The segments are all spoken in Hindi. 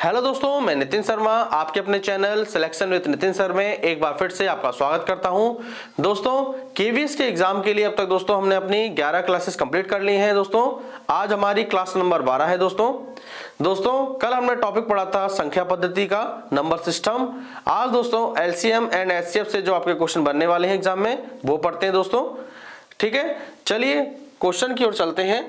हेलो दोस्तों, मैं नितिन शर्मा आपके अपने channel selection with Nitin sir में एक बार फिर से आपका स्वागत करता हूं। दोस्तों केवीएस के एग्जाम के लिए अब तक दोस्तों हमने अपनी 11 क्लासेस कंप्लीट कर ली हैं। दोस्तों आज हमारी क्लास नंबर 12 है। दोस्तों कल हमने टॉपिक पढ़ा था संख्या पद्धति का, नंबर सिस्टम। आज दोस्तों एलसीएम एंड एचसीएफ से जो आपके क्वेश्चन बनने वाले हैं एग्जाम में वो पढ़ते हैं दोस्तों। ठीक है, चलिए क्वेश्चन की ओर चलते हैं।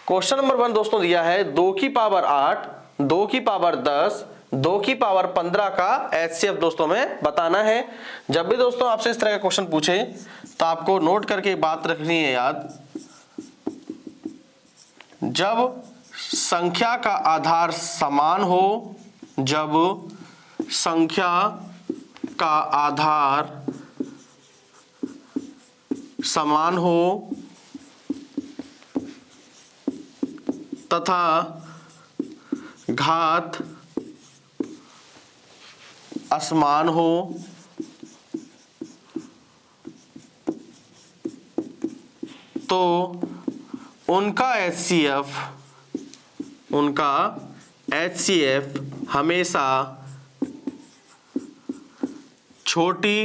क्वेश्चन नंबर 1 दोस्तों दिया है 2 की पावर 8, 2 की पावर 10, 2 की पावर 15 का एचसीएफ दोस्तों में बताना है। जब भी दोस्तों आपसे इस तरह का क्वेश्चन पूछे तो आपको नोट करके बात रखनी है याद, जब संख्या का आधार समान हो, जब संख्या का आधार समान हो तथा घात असमान हो, तो उनका एचसीएफ हमेशा छोटी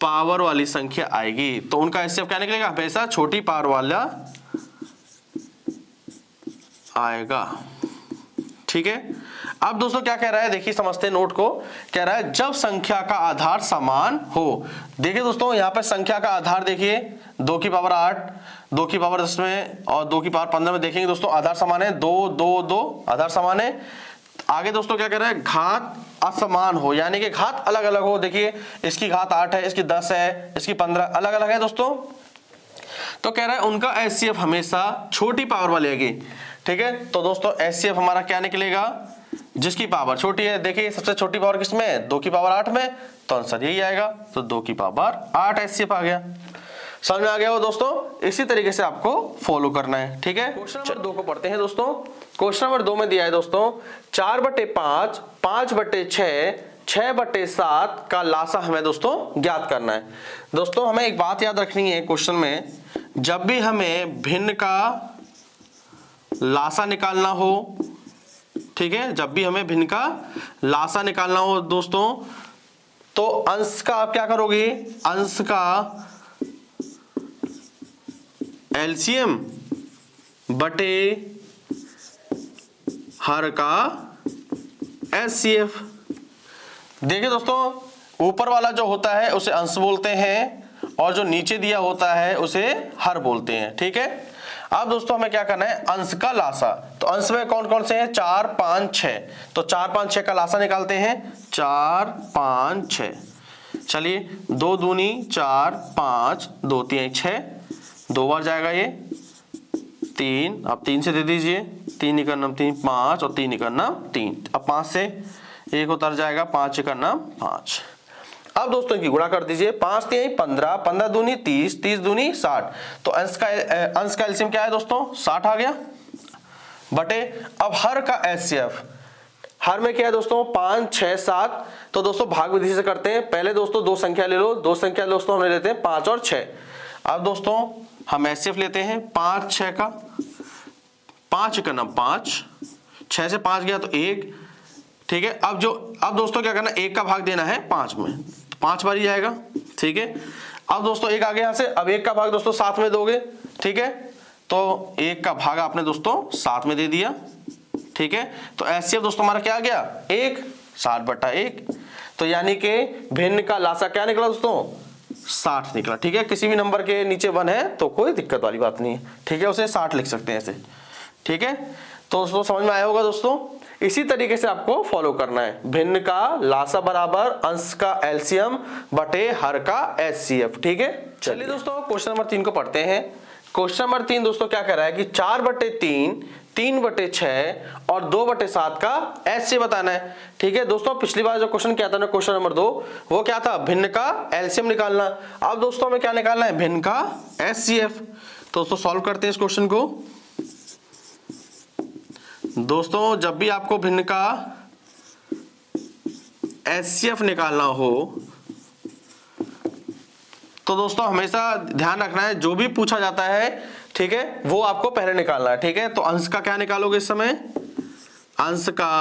पावर वाली संख्या आएगी। तो उनका एचसीएफ क्या निकलेगा? हमेशा छोटी पावर वाला आएगा। ठीक है, अब दोस्तों क्या कह रहा है देखिए, समझते हैं नोट को। कह रहा है जब संख्या का आधार समान हो। देखिए दोस्तों यहाँ पे संख्या का आधार देखिए 2 की पावर 8, 2 की पावर 10 में और 2 की पावर 15 में देखेंगे दोस्तों आधार समान है, 2 2 2 आधार समान है। आगे दोस्तों क्या कह रहा है? घात असमान हो, यानी कि घात अलग अलग हो। देखिए इसकी घात 8 है, इसकी 10 है, इसकी 15 अलग अलग है दोस्तों। तो कह रहा है उनका एचसीएफ हमेशा छोटी पावर वाली आएगी। ठीक है, तो दोस्तों एचसीएफ हमारा क्या निकलेगा? जिसकी पावर छोटी है। देखिए सबसे छोटी पावर किसमें? 2 की पावर 8 में, तो आंसर यही आएगा। तो 2 की पावर 8 एचसीएफ आ गया। समझ में आ गया हो दोस्तों? इसी तरीके से आपको फॉलो करना है। ठीक है, क्वेश्चन नंबर 2 को पढ़ते हैं दोस्तों। क्वेश्चन नंबर 2 में दिया है दोस्तों 4/5, 5/6, 6/7 का लासा हमें दोस्तों ज्ञात करना है। दोस्तों हमें एक बात याद रखनी है क्वेश्चन में, जब भी हमें भिन्न का लासा निकालना हो, ठीक है, जब भी हमें भिन्न का लासा निकालना हो दोस्तों, तो अंश का आप क्या करोगे? अंश का एलसीएम बटे हर का एचसीएफ। देखिए दोस्तों ऊपर वाला जो होता है उसे अंश बोलते हैं और जो नीचे दिया होता है उसे हर बोलते हैं। ठीक है, अब दोस्तों हमें क्या करना है? अंश का लासा। तो अंश में कौन कौन से हैं? 4 5 6। तो 4 5 6 का लासा निकालते हैं। 4 5 6, चलिए 2 दूनी 4, 5 2 3 6, 2 बार जाएगा ये 3। अब 3 से दे दीजिए, 3 निकलना 3, 5 और 3 निकलना 3। अब 5 से 1 उतर जाएगा, 5 निकलना 5। अब दोस्तों की गुणा कर दीजिए, 5 3 15, 15 दूनी 30, 30 दूनी 60। तो अंश का एलसीएम क्या है दोस्तों? 60 आ गया। बटे अब हर का एचसीएफ, हर में क्या है दोस्तों? 5 6 7। तो दोस्तों भाग विधि से करते हैं। पहले दोस्तों 2 संख्या ले लो, 2 संख्या दोस्तों हमने लेते हैं 5 और 6। अब दोस्तों हम एचसीएफ लेते हैं 5 6 का, 5 करना 5, 6 से 5 गया तो 1। ठीक है, अब दोस्तों क्या करना? 1 का भाग देना है 5 में, 5 बार ही जाएगा। ठीक है, अब दोस्तों 1 आ गया यहां से। अब 1 का भाग दोस्तों 7 में दोगे। ठीक है, तो 1 का भाग आपने दोस्तों 7 में दे दिया। ठीक है, तो एचसीएफ दोस्तों हमारा क्या आ गया? 1 60/1। तो यानी कि भिन्न का लासा क्या निकला दोस्तों? 60 निकला। ठीक है, किसी भी नंबर के नीचे 1 है तो कोई दिक्कत वाली बात नहीं है। ठीक है, उसे 60 लिख सकते हैं ऐसे। ठीक है, तो दोस्तों समझ में आया होगा दोस्तों। इसी तरीके से आपको फॉलो करना है। भिन्न का लासा बराबर अंश का एलसीएम बटे हर का एचसीएफ। ठीक है, चलिए दोस्तों क्वेश्चन नंबर 3 को पढ़ते हैं। क्वेश्चन नंबर 3 दोस्तों क्या कह रहा है कि 4/3, 3/6 और 2/7 का एचसीएफ बताना है। ठीक है दोस्तों, पिछली बार जो क्वेश्चन किया था ना क्वेश्चन नंबर 2, वो क्या था? भिन्न का एलसीएम निकालना। अब दोस्तों हमें क्या निकालना है? भिन्न का एचसीएफ। तो दोस्तों सॉल्व करते हैं इस क्वेश्चन को। दोस्तों जब भी आपको भिन्न का एचसीएफ निकालना हो तो दोस्तों हमेशा ध्यान रखना है, जो भी पूछा जाता है ठीक है, वो आपको पहले निकालना है। ठीक है, तो अंश का क्या निकालोगे इस समय, अंश का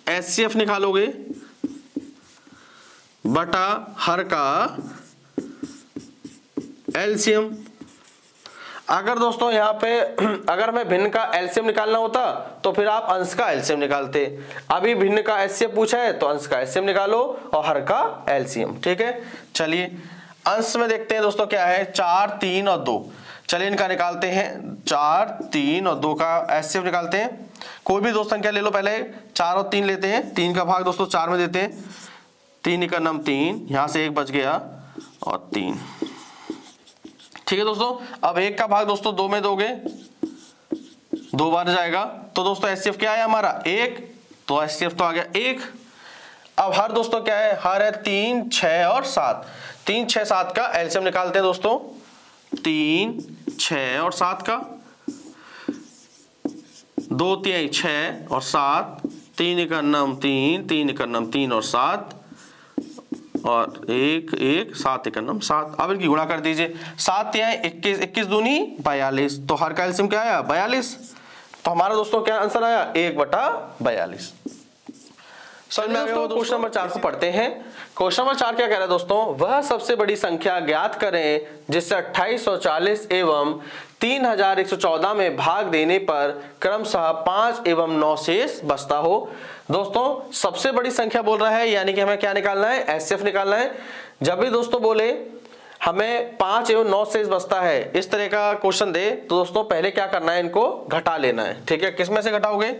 एचसीएफ निकालोगे बटा हर का एलसीएम। अगर दोस्तों यहाँ पे अगर हमें भिन्न का एलसीएम निकालना होता तो फिर आप अंश का एलसीएम निकालते। अभी भिन्न का एचसीएफ पूछा है तो अंश का एचसीएम निकालो और हर का एलसीएम। ठीक है, चलिए अंश में देखते हैं दोस्तों क्या है, 4, 3 और 2। चलिए इनका निकालते हैं, 4, 3 और 2 का एचसीएफ निकालते हैं। कोई भी दो संख्या ले लो, पहले 4 और 3 लेते हैं। 3 का भाग दोस्तों 4 में देते हैं, 3 का नाम 3, यहां से 1 बच गया और 3। ठीक है दोस्तों, अब 1 का भाग दोस्तों 2 में दोगे, 2 बार जाएगा, तो दोस्तों एचसीएफ क्या है हमारा 1, तो एचसीएफ तो आ गया 1। अब हर दोस्तों क्या है, हर है 3, 6 और 7। 3, 6, 7 का एलसीएम निकालते हैं दोस्तों, 3, 6 और 7 का, 2 3 6 और 7, 3 का नाम 3, 3 का नाम 3 और 7 और 1 1 7 का नाम 7। अब इनकी गुणा कर दीजिए, 7 3 21, 21 दूनी 42, तो हर का एलसीएम क्या आया 42। तो हमारा दोस्तों क्या आंसर आया 1/42। समझ में आ गया। क्वेश्चन नंबर 4 को पढ़ते हैं। क्वेश्चन नंबर 4 क्या कह रहा है दोस्तों, वह सबसे बड़ी संख्या ज्ञात करें जिससे 2840 एवं 3114 में भाग देने पर क्रमशः 5 एवं 9 शेष बचता हो। दोस्तों सबसे बड़ी संख्या बोल रहा है, यानी कि हमें क्या निकालना है, एचसीएफ निकालना है। जब भी दोस्तों बोले हमें 5 एवं 9 शेष बचता है, इस तरह का क्वेश्चन दे तो दोस्तों पहले क्या करना है, इनको घटा लेना है। ठीक है, किस में से घटाओगे,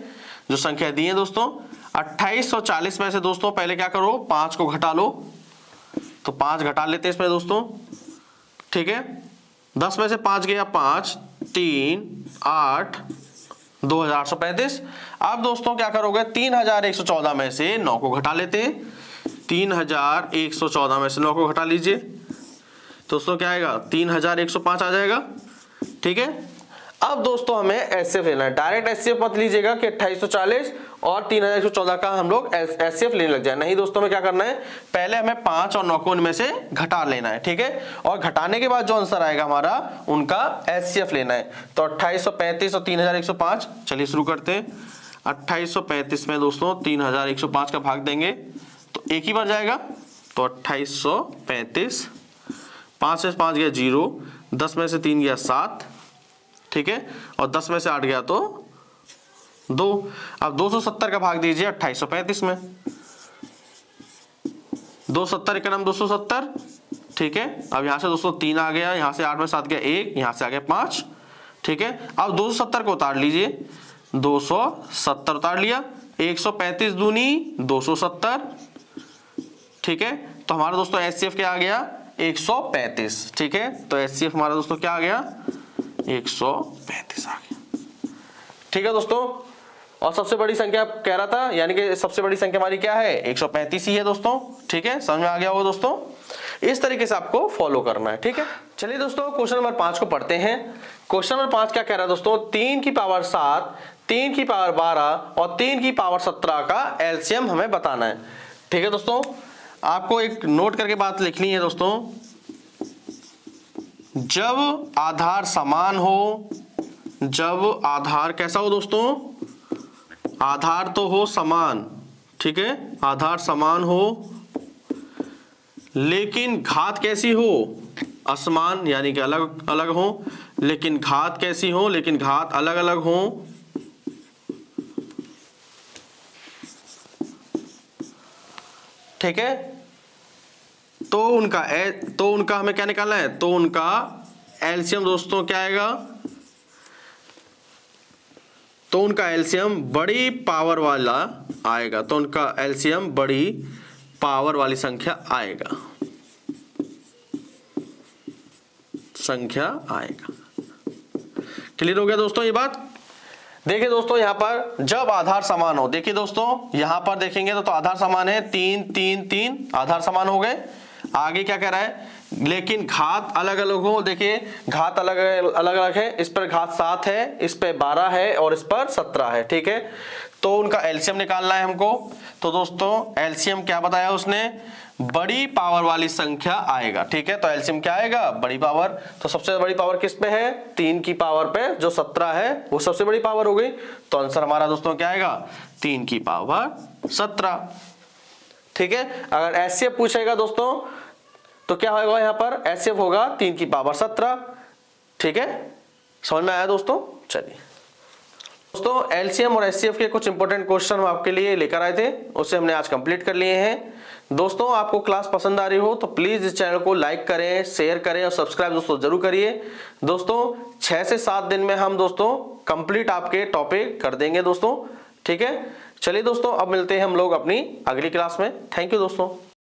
जो संख्या दी है दोस्तों 2840 में से दोस्तों पहले क्या करो, 5 को घटा लो, तो 5 घटा लेते हैं इसमें दोस्तों। ठीक है, 10 में से 5 गया 5, 3, 8, 2835। अब दोस्तों क्या करोगे, 3114 में से 9 को घटा लेते हैं। 3114 में से 9 को घटा लीजिए, दोस्तों क्या आएगा 3105 आ जाएगा। ठीक है, अब दोस्तों हमें एचसीएफ लेना है। डायरेक्ट एचसीएफ मत लीजिएगा कि 2840 और 3114 का हम लोग एचसीएफ लेने लग जाए, नहीं दोस्तों में क्या करना है, पहले हमें 5 और 9 को इनमें से घटा लेना है। ठीक है, और घटाने के बाद जो आंसर आएगा हमारा उनका एचसीएफ लेना है। तो 2835 और 3105, चलिए शुरू करते हैं। 2835 में दोस्तों 3105 का भाग देंगे तो एक ही बार जाएगा, तो 2835, 5 से 5 गया 0, 10 में से 3 गया 7, ठीक है, और 10 में से 8 गया तो 2। अब 270 का भाग दीजिए 2835 में, 270 का नाम 270। ठीक है, अब यहां से दोस्तों 3 आ गया, यहां से 8 में 7 गया 1, यहां से आ गया 5। ठीक है, अब 270 को उतार लीजिए, 270 उतार लिया, 135 दूनी 270। ठीक है, तो हमारा दोस्तों एचसीएफ क्या आ गया 135। ठीक है, तो एचसीएफ हमारा दोस्तों क्या आ गया 135 आ गया। ठीक है दोस्तों, और सबसे बड़ी संख्या कह रहा था, यानी कि सबसे बड़ी संख्या हमारी क्या है 135 ही है दोस्तों। ठीक है, समझ में आ गया वो दोस्तों, इस तरीके से आपको फॉलो करना है। ठीक है, चलिए दोस्तों क्वेश्चन नंबर 5 को पढ़ते हैं। क्वेश्चन नंबर 5 क्या कह रहा है दोस्तों, 3 की पावर 7, 3 की पावर 12 और 3 की पावर 17 का एलसीएम हमें बताना है। ठीक है दोस्तों, आपको एक नोट करके बात लिखनी है दोस्तों, जब आधार समान हो, जब आधार कैसा हो दोस्तों, आधार तो हो समान, ठीक है, आधार समान हो लेकिन घात कैसी हो, असमान, यानी कि अलग अलग हो, लेकिन घात कैसी हो, लेकिन घात अलग अलग हो। ठीक है, तो उनका हमें क्या निकालना है, तो उनका एलसीएम दोस्तों क्या आएगा, तो उनका एलसीएम बड़ी पावर वाला आएगा, तो उनका एलसीएम बड़ी पावर वाली संख्या आएगा, क्लियर हो गया दोस्तों ये बात। देखिए दोस्तों यहाँ पर जब आधार समान हो, देखिए दोस्तों यहाँ पर देखेंगे तो आधार समान है, 3 3 3 आधार समान हो गए। आगे क्या कह रहा है, लेकिन घात अलग अलग हो, देखिए घात अलग अलग है, इस पर घात 7 है, इस पे 12 है और इस पर 17 है। ठीक है, तो उनका एलसीएम निकालना है हमको। तो दोस्तों एलसीएम क्या बताया उसने, बड़ी पावर वाली संख्या आएगा। ठीक है, तो एलसीएम क्या आएगा, बड़ी पावर। तो सबसे बड़ी पावर किस पे है, 3 की पावर पे, जो 17 है वो सबसे बड़ी पावर हो गई। तो आंसर हमारा दोस्तों क्या आएगा, 3 की पावर 17। ठीक है, अगर एचसीएफ पूछेगा दोस्तों तो क्या होगा, यहाँ पर एचसीएफ होगा 3 की पावर 17। ठीक है, समझ में आया दोस्तों। चलिए दोस्तों, एलसीएम और एचसीएफ के कुछ इंपॉर्टेंट क्वेश्चन हम आपके लिए लेकर आए थे, उसे हमने आज कंप्लीट कर लिए हैं। दोस्तों आपको क्लास पसंद आ रही हो तो प्लीज इस चैनल को लाइक करें, शेयर करें और सब्सक्राइब दोस्तों जरूर करिए। दोस्तों 6 से 7 दिन में हम दोस्तों कंप्लीट आपके टॉपिक कर देंगे दोस्तों। ठीक है, चलिए दोस्तों अब मिलते हैं हम लोग अपनी अगली क्लास में। थैंक यू दोस्तों।